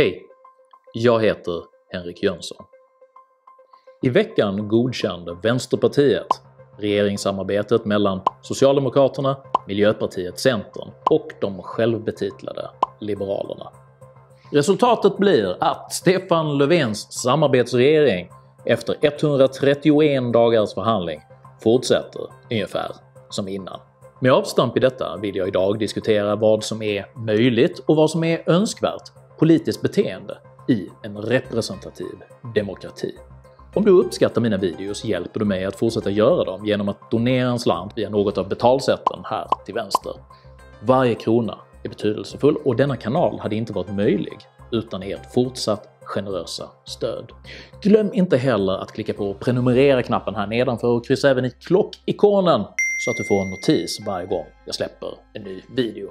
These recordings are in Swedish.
Hej, jag heter Henrik Jönsson. I veckan godkände Vänsterpartiet regeringssamarbetet mellan Socialdemokraterna, Miljöpartiet, Centern och de självbetitlade Liberalerna. Resultatet blir att Stefan Löfvens samarbetsregering efter 131 dagars förhandling fortsätter ungefär som innan. Med avstamp i detta vill jag idag diskutera vad som är möjligt och vad som är önskvärt politiskt beteende i en representativ demokrati. Om du uppskattar mina videos hjälper du mig att fortsätta göra dem genom att donera en slant via något av betalsätten här till vänster. Varje krona är betydelsefull och denna kanal hade inte varit möjlig utan ert fortsatt generösa stöd. Glöm inte heller att klicka på prenumerera-knappen här nedanför och kryssa även i klockikonen så att du får en notis varje gång jag släpper en ny video.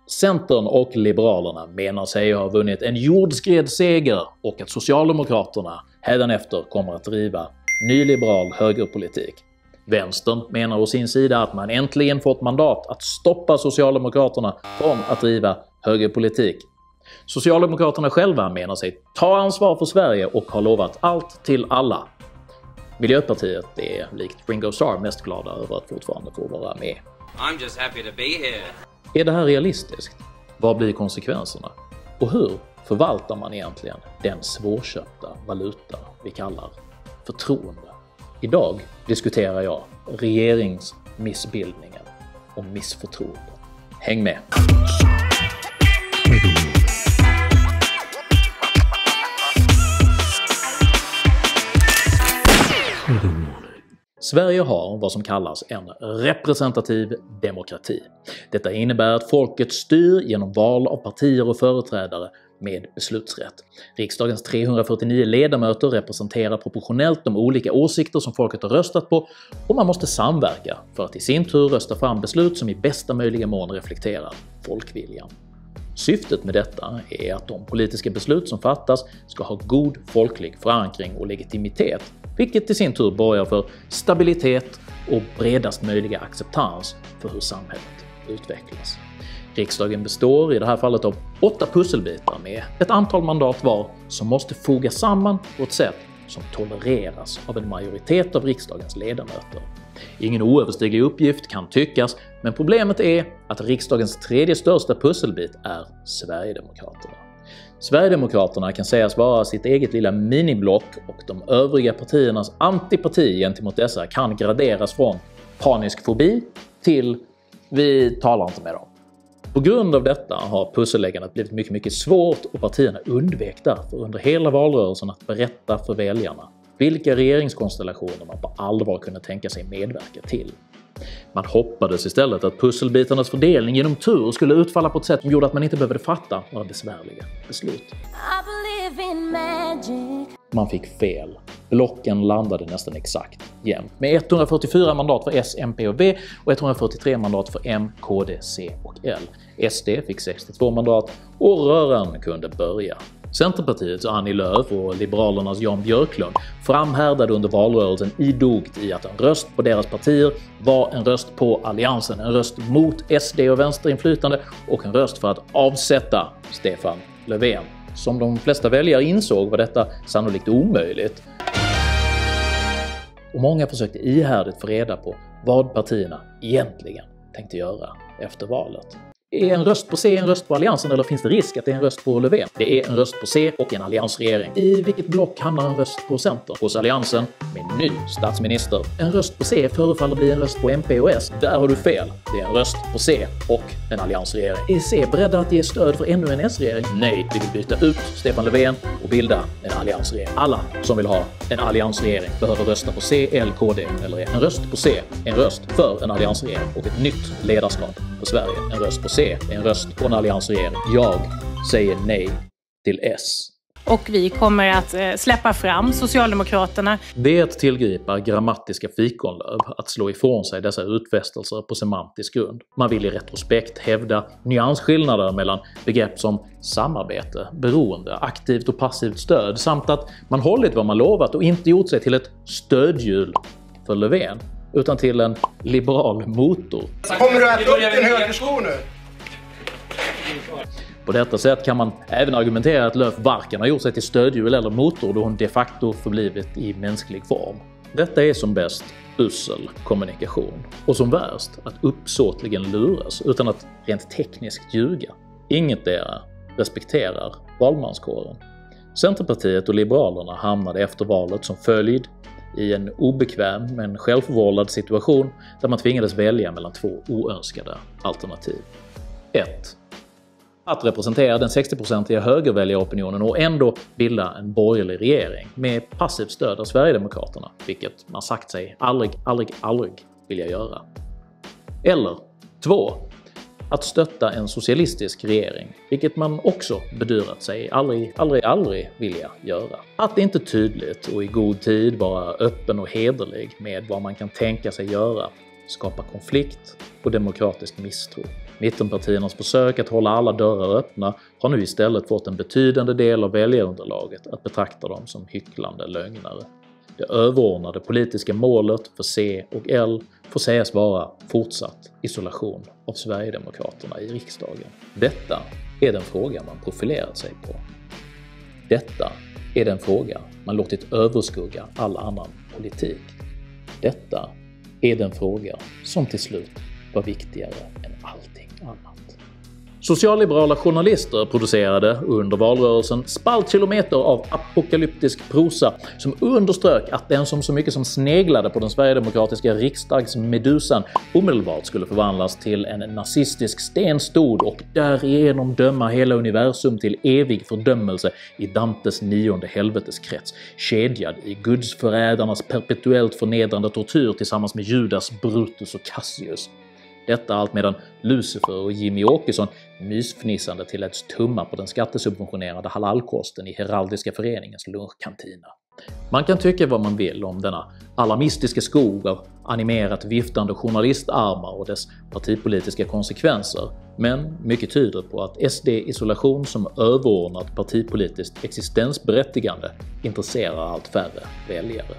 Centern och Liberalerna menar sig ha vunnit en jordskredsseger och att Socialdemokraterna hädanefter kommer att driva nyliberal högerpolitik. Vänstern menar å sin sida att man äntligen fått mandat att stoppa Socialdemokraterna från att driva högerpolitik. Socialdemokraterna själva menar sig ta ansvar för Sverige och har lovat allt till alla. Miljöpartiet är likt Ringo Starr mest glada över att fortfarande få vara med. I'm just happy to be here. Är det här realistiskt? Vad blir konsekvenserna? Och hur förvaltar man egentligen den svårköpta valuta vi kallar förtroende? Idag diskuterar jag regeringsmissbildningen och missförtroende. Häng med! Sverige har vad som kallas en representativ demokrati. Detta innebär att folket styr genom val av partier och företrädare med beslutsrätt. Riksdagens 349 ledamöter representerar proportionellt de olika åsikter som folket har röstat på och man måste samverka för att i sin tur rösta fram beslut som i bästa möjliga mån reflekterar folkviljan. Syftet med detta är att de politiska beslut som fattas ska ha god folklig förankring och legitimitet, vilket i sin tur borgar för stabilitet och bredast möjliga acceptans för hur samhället utvecklas. Riksdagen består i det här fallet av 8 pusselbitar med ett antal mandat var som måste fogas samman på ett sätt som tolereras av en majoritet av riksdagens ledamöter. Ingen oöverstiglig uppgift kan tyckas, men problemet är att riksdagens tredje största pusselbit är Sverigedemokraterna. Sverigedemokraterna kan sägas vara sitt eget lilla miniblock och de övriga partiernas antipati gentemot dessa kan graderas från panisk fobi till vi talar inte med dem. På grund av detta har pusselläggandet blivit mycket svårt och partierna undvek därför under hela valrörelsen att berätta för väljarna vilka regeringskonstellationer man på allvar kunde tänka sig medverka till. Man hoppades istället att pusselbitarnas fördelning genom tur skulle utfalla på ett sätt som gjorde att man inte behövde fatta några besvärliga beslut. Man fick fel. Blocken landade nästan exakt jämnt med 144 mandat för S, MP och V och 143 mandat för M, KD, C och L. SD fick 62 mandat och röran kunde börja. Centerpartiets Annie Lööf och Liberalernas Jan Björklund framhärdade under valrörelsen idogt i att en röst på deras partier var en röst på alliansen, en röst mot SD och vänsterinflytande och en röst för att avsätta Stefan Löfven. Som de flesta väljare insåg var detta sannolikt omöjligt. Och många försökte ihärdigt få reda på vad partierna egentligen tänkte göra efter valet. Är en röst på C en röst på alliansen eller finns det risk att det är en röst på Löfven? Det är en röst på C och en alliansregering. I vilket block hamnar en röst på Centern? Hos alliansen med ny statsminister. En röst på C förefaller bli en röst på MP och S. Där har du fel. Det är en röst på C och en alliansregering. Är C beredda att ge stöd för ännu en S-regering? Nej, vi vill byta ut Stefan Löfven och bilda en alliansregering. Alla som vill ha en alliansregering behöver rösta på C, L, KD eller en röst på C. En röst för en alliansregering och ett nytt ledarskap för Sverige. En röst på C. En röst på en alliansregering. Jag säger nej till S. Och vi kommer att släppa fram Socialdemokraterna. Det är att tillgripa grammatiska fikonlöv, att slå ifrån sig dessa utfästelser på semantisk grund. Man vill i retrospekt hävda nyansskillnader mellan begrepp som samarbete, beroende, aktivt och passivt stöd samt att man hållit vad man lovat och inte gjort sig till ett stödhjul för Löfven utan till en liberal motor. Kommer du att äta upp din högersko nu? På detta sätt kan man även argumentera att Lööf varken har gjort sig till stödhjul eller motor då hon de facto förblivit i mänsklig form. Detta är som bäst usel kommunikation och som värst att uppsåtligen luras utan att rent tekniskt ljuga. Ingetdera respekterar valmanskåren. Centerpartiet och Liberalerna hamnade efter valet som följd i en obekväm men självförvållad situation där man tvingades välja mellan två oönskade alternativ. 1. Att representera den 60-procentiga högerväljaropinionen och ändå bilda en borgerlig regering med passivt stöd av Sverigedemokraterna, vilket man sagt sig aldrig vilja göra. Eller 2. Att stötta en socialistisk regering, vilket man också bedyrat sig aldrig vilja göra. Att inte tydligt och i god tid vara öppen och hederlig med vad man kan tänka sig göra skapar konflikt och demokratisk misstro. Mittenpartiernas försök att hålla alla dörrar öppna har nu istället fått en betydande del av väljarunderlaget att betrakta dem som hycklande lögnare. Det överordnade politiska målet för C och L får sägas vara fortsatt isolation av Sverigedemokraterna i riksdagen. Detta är den fråga man profilerat sig på. Detta är den fråga man låtit överskugga all annan politik. Detta är den fråga som till slut var viktigare än allting annat. Socialliberala journalister producerade under valrörelsen spaltkilometer av apokalyptisk prosa som underströk att den som så mycket som sneglade på den sverigedemokratiska riksdagsmedusan omedelbart skulle förvandlas till en nazistisk stenstod och därigenom döma hela universum till evig fördömelse i Dantes 9:e helveteskrets, kedjad i gudsförrädarnas perpetuellt förnedrande tortyr tillsammans med Judas, Brutus och Cassius. Detta allt medan Lucifer och Jimmy Åkesson mysfnissande tilläts tumma på den skattesubventionerade halalkosten i Heraldiska föreningens lunchkantina. Man kan tycka vad man vill om denna alarmistiska skog av animerat viftande journalistarmar och dess partipolitiska konsekvenser, men mycket tyder på att SD-isolation som överordnat partipolitiskt existensberättigande intresserar allt färre väljare.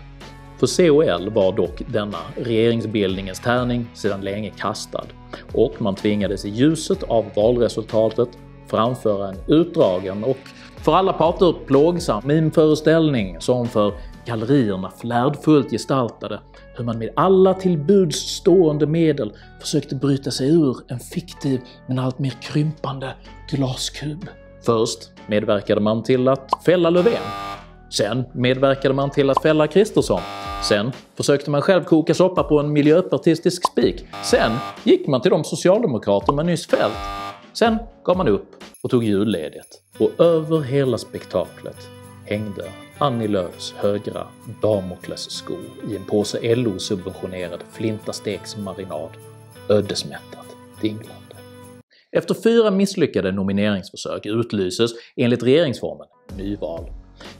För COL var dock denna regeringsbildningens tärning sedan länge kastad och man tvingades i ljuset av valresultatet framföra en utdragen och för alla parter plågsam mimföreställning som för gallerierna flärdfullt gestaltade hur man med alla till buds stående medel försökte bryta sig ur en fiktiv men allt mer krympande glaskub. Först medverkade man till att fälla Löfven. Sen medverkade man till att fälla Kristersson. Sen försökte man själv koka soppa på en miljöpartistisk spik. Sen gick man till de socialdemokrater man nyss fällt. Sen gav man upp och tog julledigt. Och över hela spektaklet hängde Annie Lööfs högra Damokles-sko i en påse LO-subventionerad flintasteksmarinad, ödesmättat dinglande. Efter 4 misslyckade nomineringsförsök utlyses enligt regeringsformen nyval.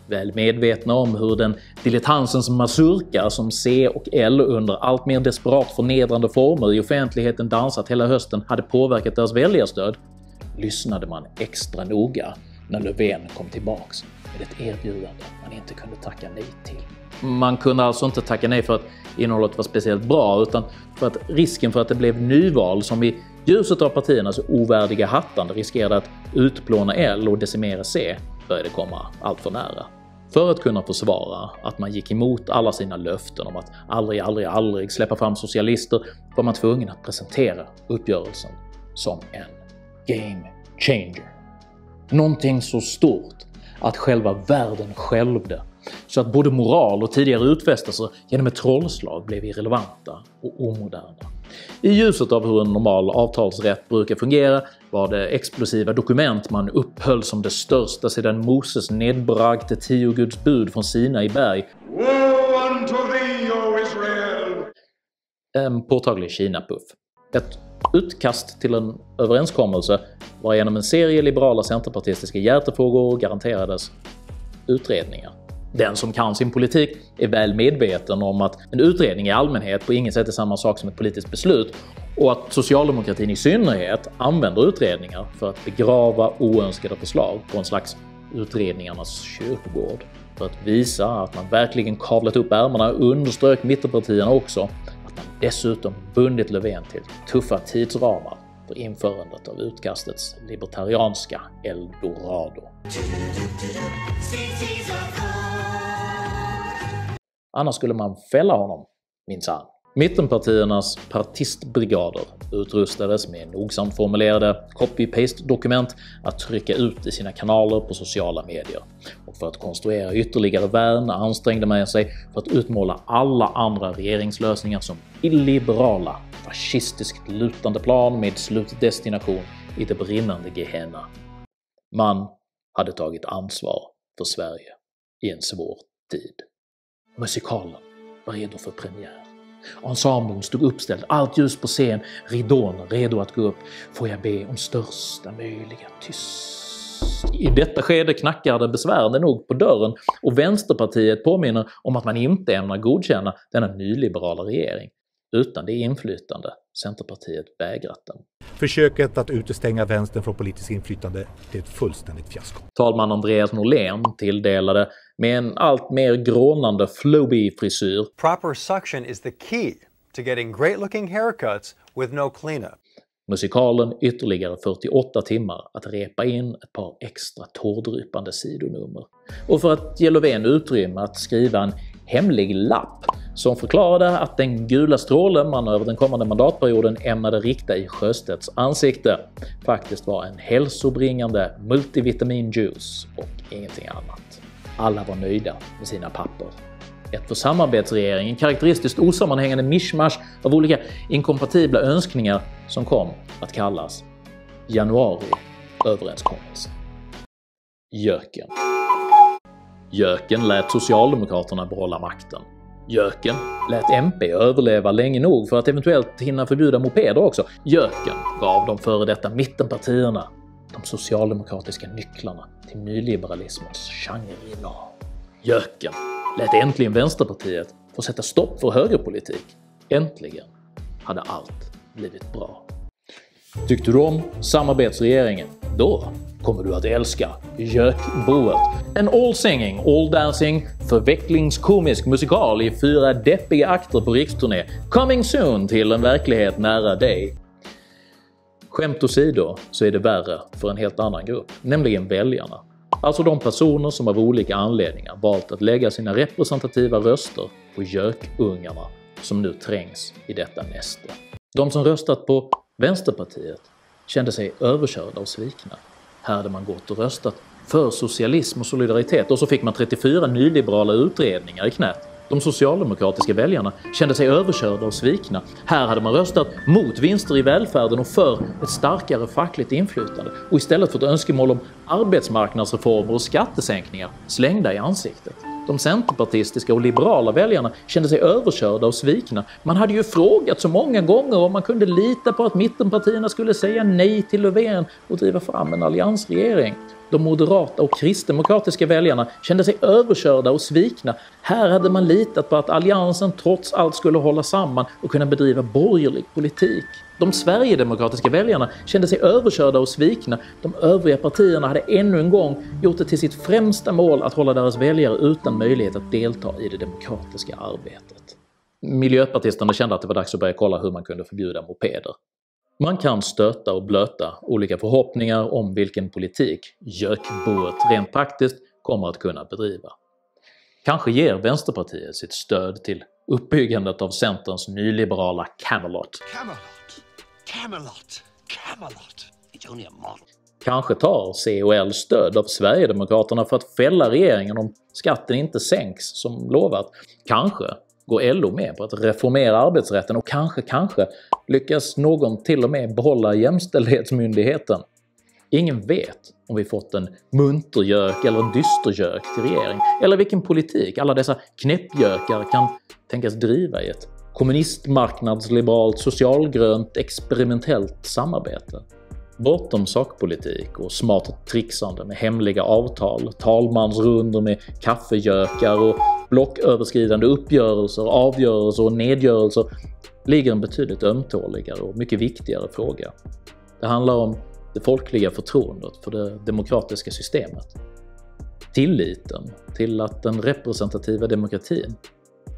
Väl medvetna om hur den dilettansens mazurka som C och L under allt mer desperat förnedrande former i offentligheten dansat hela hösten hade påverkat deras väljarstöd, lyssnade man extra noga när Löfven kom tillbaks med ett erbjudande man inte kunde tacka nej till. Man kunde alltså inte tacka nej för att innehållet var speciellt bra utan för att risken för att det blev nyval som i ljuset av partiernas ovärdiga hattande riskerade att utplåna L och decimera C började komma allt för nära. För att kunna försvara att man gick emot alla sina löften om att aldrig släppa fram socialister var man tvungen att presentera uppgörelsen som en game changer. Någonting så stort att själva världen skälvde, så att både moral och tidigare utfästelser genom ett trollslag blev irrelevanta och omoderna. I ljuset av hur en normal avtalsrätt brukar fungera var det explosiva dokument man upphöll som det största sedan Moses nedbragte 10 Guds bud från Sinai berg Woe unto thee, O Israel! En påtaglig Kina-puff. Ett utkast till en överenskommelse var genom en serie liberala centerpartistiska hjärtefrågor garanterades utredningar. Den som kan sin politik är väl medveten om att en utredning i allmänhet på inget sätt är samma sak som ett politiskt beslut och att socialdemokratin i synnerhet använder utredningar för att begrava oönskade förslag på en slags utredningarnas kyrkogård. För att visa att man verkligen kavlat upp ärmarna underströk mittenpartierna också att man dessutom bundit Löfven till tuffa tidsramar för införandet av utkastets libertarianska eldorado. Annars skulle man fälla honom, minsann. Mittenpartiernas partistbrigader utrustades med nogsamt formulerade copy-paste-dokument att trycka ut i sina kanaler på sociala medier. Och för att konstruera ytterligare värn ansträngde man sig för att utmåla alla andra regeringslösningar som illiberala, fascistiskt lutande plan med slutdestination i det brinnande Gehenna. Man hade tagit ansvar för Sverige i en svår tid. Musikalen var redo för premiär. Ensemblen stod uppställd, allt ljus på scen, ridån redo att gå upp. Får jag be om största möjliga tyst. I detta skede knackar det besvärande nog på dörren och Vänsterpartiet påminner om att man inte ämnar godkänna denna nyliberala regering utan det inflytande Centerpartiet vägrat dem. Försöket att utestänga vänstern från politiskt inflytande är ett fullständigt fiasko. Talman Andreas Norlén tilldelade med en allt mer grånande Floby-frisyr. Proper suction is the key to getting great-looking haircuts with no cleanup. Musikalen ytterligare 48 timmar att repa in ett par extra tårdrypande sidonummer. Och för att ge Löfven utrymme att skriva en hemlig lapp som förklarade att den gula strålen man över den kommande mandatperioden ämnade rikta i Sjöstedts ansikte faktiskt var en hälsobringande multivitaminjuice och ingenting annat. Alla var nöjda med sina papper. Ett för samarbetsregeringen karaktäristiskt osammanhängande mischmasch av olika inkompatibla önskningar som kom att kallas januariöverenskommelsen. Jöken. Jöken lät Socialdemokraterna behålla makten. Jöken lät MP överleva länge nog för att eventuellt hinna förbjuda mopeder också. Jöken gav de före detta mittenpartierna de socialdemokratiska nycklarna till nyliberalismens Shangri-La. Jöken lät äntligen Vänsterpartiet få sätta stopp för högerpolitik. Äntligen hade allt blivit bra. Tyckte du om samarbetsregeringen? Då kommer du att älska Jökboet. En all-singing, all-dancing, förvecklingskomisk musikal i 4 deppiga akter på riksturné. Coming soon till en verklighet nära dig. Skämt åsido så är det värre för en helt annan grupp, nämligen väljarna. Alltså de personer som av olika anledningar valt att lägga sina representativa röster på gökungarna som nu trängs i detta näste. De som röstat på Vänsterpartiet kände sig överkörda och svikna. Här hade man gått och röstat för socialism och solidaritet och så fick man 34 nyliberala utredningar i knät. De socialdemokratiska väljarna kände sig överkörda och svikna. Här hade man röstat mot vinster i välfärden och för ett starkare fackligt inflytande och istället fått önskemål om arbetsmarknadsreformer och skattesänkningar slängda i ansiktet. De centerpartistiska och liberala väljarna kände sig överkörda och svikna. Man hade ju frågat så många gånger om man kunde lita på att mittenpartierna skulle säga nej till Löfven och driva fram en alliansregering. De moderata och kristdemokratiska väljarna kände sig överkörda och svikna. Här hade man litat på att alliansen trots allt skulle hålla samman och kunna bedriva borgerlig politik. De sverigedemokratiska väljarna kände sig överkörda och svikna. De övriga partierna hade ännu en gång gjort det till sitt främsta mål att hålla deras väljare utan möjlighet att delta i det demokratiska arbetet. Miljöpartisterna kände att det var dags att börja kolla hur man kunde förbjuda mopeder. Man kan stöta och blöta olika förhoppningar om vilken politik Jökboet rent praktiskt kommer att kunna bedriva. Kanske ger Vänsterpartiet sitt stöd till uppbyggandet av Centerns nyliberala Camelot. Camelot. It's only a model. Kanske tar COL stöd av Sverigedemokraterna för att fälla regeringen om skatten inte sänks som lovat. Kanske går LO med på att reformera arbetsrätten och kanske lyckas någon till och med behålla jämställdhetsmyndigheten. Ingen vet om vi fått en muntergök eller en dystergök till regering, eller vilken politik alla dessa knäppgökar kan tänkas driva i ett kommunistmarknadsliberalt socialgrönt experimentellt samarbete. Bortom sakpolitik och smart trixande med hemliga avtal, talmansrundor med kaffegökar och blocköverskridande uppgörelser, avgörelser och nedgörelser ligger en betydligt ömtåligare och mycket viktigare fråga. Det handlar om det folkliga förtroendet för det demokratiska systemet. Tilliten till att den representativa demokratin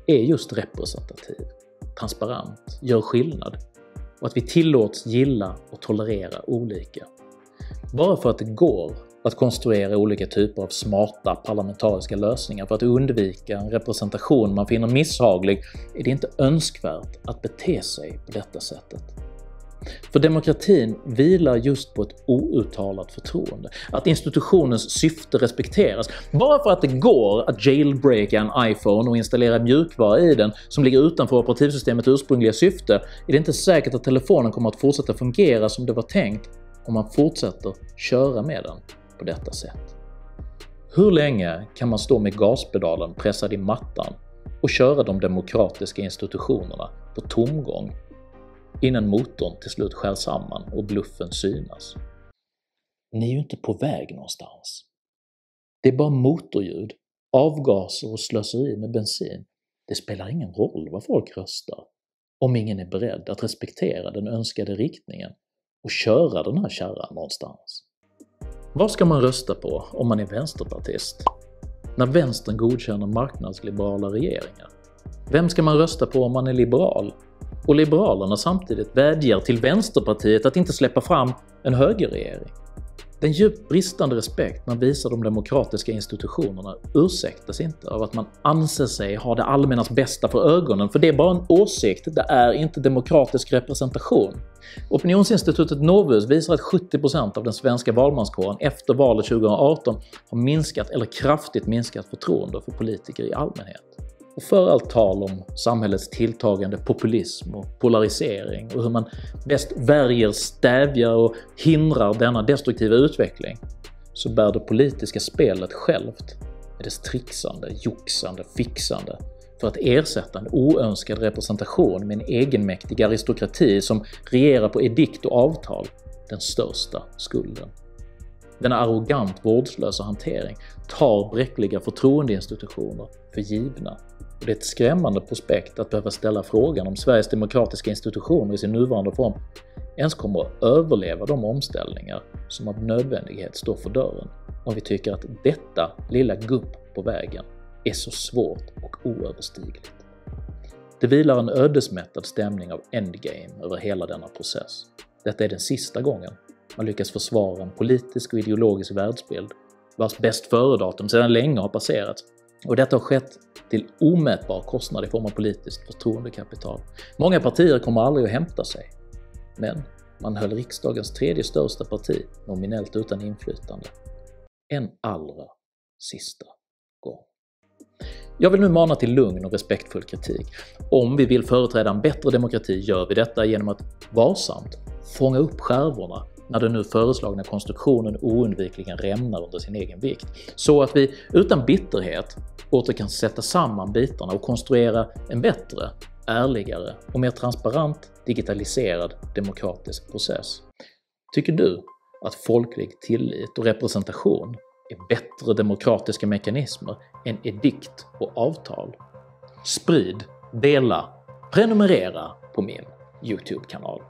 är just representativ, transparent, gör skillnad och att vi tillåts gilla och tolerera olika. Bara för att det går att konstruera olika typer av smarta parlamentariska lösningar för att undvika en representation man finner misshaglig är det inte önskvärt att bete sig på detta sättet. För demokratin vilar just på ett outtalat förtroende, att institutionens syfte respekteras. Bara för att det går att jailbreaka en iPhone och installera mjukvara i den som ligger utanför operativsystemets ursprungliga syfte är det inte säkert att telefonen kommer att fortsätta fungera som det var tänkt om man fortsätter köra med den på detta sätt. Hur länge kan man stå med gaspedalen pressad i mattan och köra de demokratiska institutionerna på tomgång innan motorn till slut skär samman och bluffen synas? Ni är ju inte på väg någonstans. Det är bara motorljud, avgaser och slöseri med bensin. Det spelar ingen roll vad folk röstar, om ingen är beredd att respektera den önskade riktningen och köra den här kärran någonstans. Vad ska man rösta på om man är vänsterpartist? När vänstern godkänner marknadsliberala regeringar? Vem ska man rösta på om man är liberal? Och liberalerna samtidigt vädjar till Vänsterpartiet att inte släppa fram en högerregering. Den djupt bristande respekt man visar de demokratiska institutionerna ursäktas inte av att man anser sig ha det allmännas bästa för ögonen, för det är bara en åsikt, det är inte demokratisk representation. Opinionsinstitutet Novus visar att 70% av den svenska valmanskåren efter valet 2018 har minskat eller kraftigt minskat förtroende för politiker i allmänhet. Och för allt tal om samhällets tilltagande populism och polarisering och hur man bäst värjer, stävjar och hindrar denna destruktiva utveckling, så bär det politiska spelet självt med dess trixande, joxande, fixande för att ersätta en oönskad representation med en egenmäktig aristokrati som regerar på edikt och avtal den största skulden. Denna arrogant vårdslösa hantering tar bräckliga förtroendeinstitutioner för givna. Och det är ett skrämmande prospekt att behöva ställa frågan om Sveriges demokratiska institutioner i sin nuvarande form ens kommer att överleva de omställningar som av nödvändighet står för dörren, om vi tycker att detta lilla gupp på vägen är så svårt och oöverstigligt. Det vilar en ödesmättad stämning av endgame över hela denna process. Detta är den sista gången man lyckas försvara en politisk och ideologisk världsbild vars bäst före-datum sedan länge har passerats. Och detta har skett till omätbar kostnad i form av politiskt förtroendekapital. Många partier kommer aldrig att hämta sig, men man höll riksdagens tredje största parti nominellt utan inflytande. En allra sista gång. Jag vill nu mana till lugn och respektfull kritik. Om vi vill företräda en bättre demokrati gör vi detta genom att varsamt fånga upp skärvorna när den nu föreslagna konstruktionen oundvikligen rämnar under sin egen vikt, så att vi utan bitterhet åter kan sätta samman bitarna och konstruera en bättre, ärligare och mer transparent digitaliserad demokratisk process. Tycker du att folklig tillit och representation är bättre demokratiska mekanismer än edikt och avtal? Sprid, dela, prenumerera på min YouTube-kanal.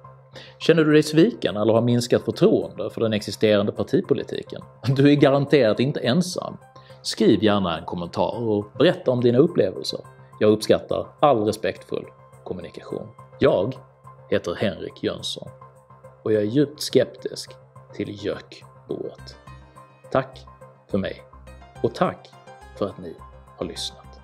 Känner du dig sviken eller har minskat förtroende för den existerande partipolitiken? Du är garanterat inte ensam. Skriv gärna en kommentar och berätta om dina upplevelser. Jag uppskattar all respektfull kommunikation. Jag heter Henrik Jönsson och jag är djupt skeptisk till JÖK-boet. Tack för mig och tack för att ni har lyssnat.